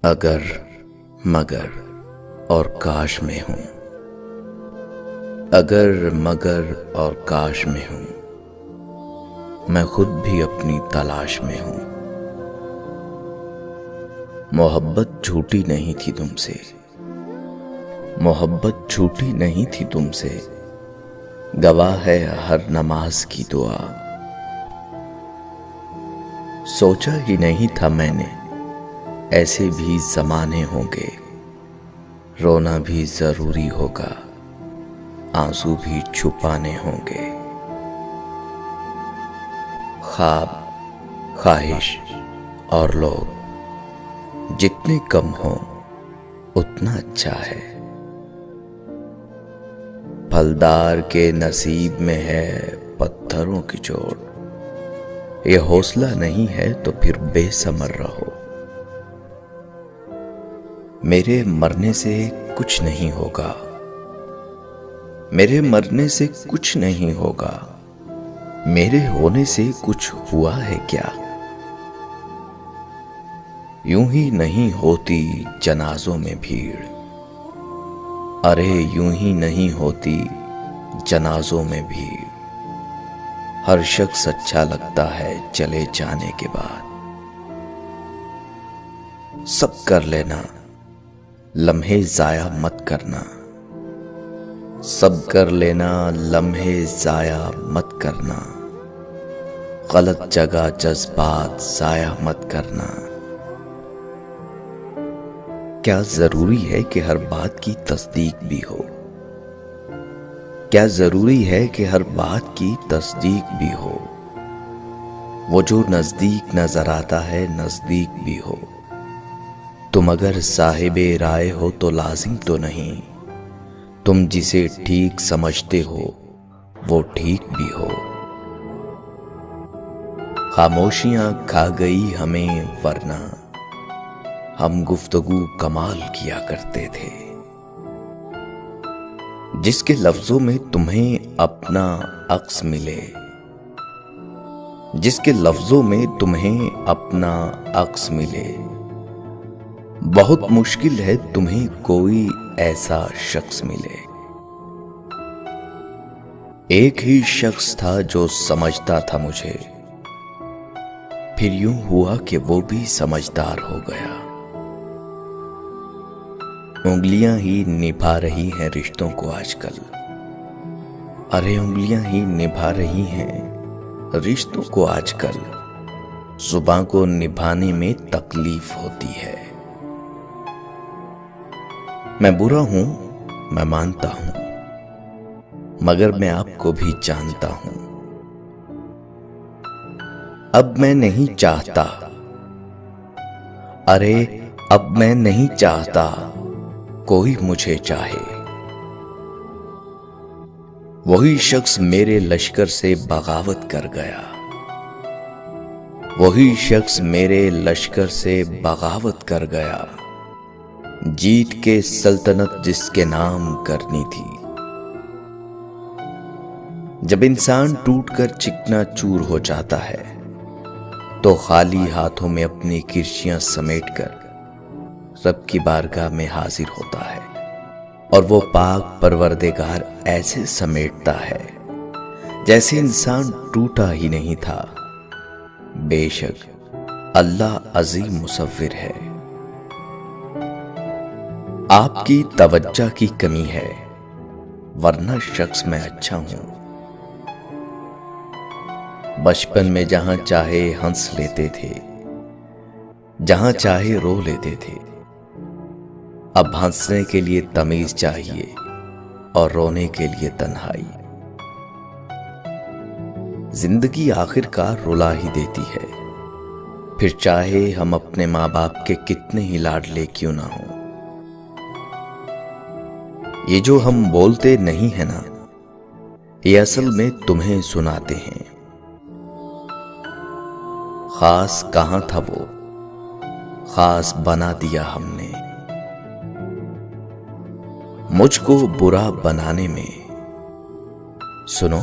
अगर मगर और काश में हूं, अगर मगर और काश में हूं, मैं खुद भी अपनी तलाश में हूं। मोहब्बत झूठी नहीं थी तुमसे, मोहब्बत झूठी नहीं थी तुमसे, गवाह है हर नमाज की दुआ। सोचा ही नहीं था मैंने ऐसे भी ज़माने होंगे, रोना भी जरूरी होगा, आंसू भी छुपाने होंगे। ख्वाब, ख्वाहिश और लोग जितने कम हों उतना अच्छा है। फलदार के नसीब में है पत्थरों की चोट, ये हौसला नहीं है तो फिर बेसमर रहो। मेरे मरने से कुछ नहीं होगा, मेरे मरने से कुछ नहीं होगा, मेरे होने से कुछ हुआ है क्या? यूं ही नहीं होती जनाजों में भीड़, अरे यूं ही नहीं होती जनाजों में भीड़। हर शख्स अच्छा लगता है चले जाने के बाद। सब कर लेना, लम्हे जाया मत करना, सब कर लेना, लम्हे जाया मत करना। गलत जगह जज्बात जाया मत करना। क्या जरूरी है कि हर बात की तस्दीक भी हो? क्या जरूरी है कि हर बात की तस्दीक भी हो? वो जो नजदीक नजर आता है नजदीक भी हो। तुम अगर साहिबे राय हो तो लाजिम तो नहीं, तुम जिसे ठीक समझते हो वो ठीक भी हो। खामोशियां खा गई हमें वरना हम गुफ्तगू कमाल किया करते थे। जिसके लफ्जों में तुम्हें अपना अक्स मिले, जिसके लफ्जों में तुम्हें अपना अक्स मिले, बहुत मुश्किल है तुम्हें कोई ऐसा शख्स मिले। एक ही शख्स था जो समझता था मुझे, फिर यूं हुआ कि वो भी समझदार हो गया। उंगलियां ही निभा रही हैं रिश्तों को आजकल, अरे उंगलियां ही निभा रही हैं रिश्तों को आजकल। जुबान को निभाने में तकलीफ होती है। मैं बुरा हूं, मैं मानता हूं, मगर मैं आपको भी जानता हूं। अब मैं नहीं चाहता, अरे अब मैं नहीं चाहता कोई मुझे चाहे। वही शख्स मेरे लश्कर से बगावत कर गया, वही शख्स मेरे लश्कर से बगावत कर गया। जीत के सल्तनत जिसके नाम करनी थी। जब इंसान टूटकर चिकना चूर हो जाता है तो खाली हाथों में अपनी किरचियां समेटकर रब की बारगाह में हाजिर होता है, और वो पाक परवरदिगार ऐसे समेटता है जैसे इंसान टूटा ही नहीं था। बेशक अल्लाह अजीम मुसव्विर है। आपकी तवज्जो की कमी है, वरना शख्स मैं अच्छा हूं। बचपन में जहां चाहे हंस लेते थे, जहां चाहे रो लेते थे। अब हंसने के लिए तमीज चाहिए और रोने के लिए तन्हाई। जिंदगी आखिरकार रुला ही देती है, फिर चाहे हम अपने माँ बाप के कितने ही लाडले क्यों ना हो। ये जो हम बोलते नहीं है ना, ये असल में तुम्हें सुनाते हैं। खास कहां था वो, खास बना दिया हमने। मुझको बुरा बनाने में सुनो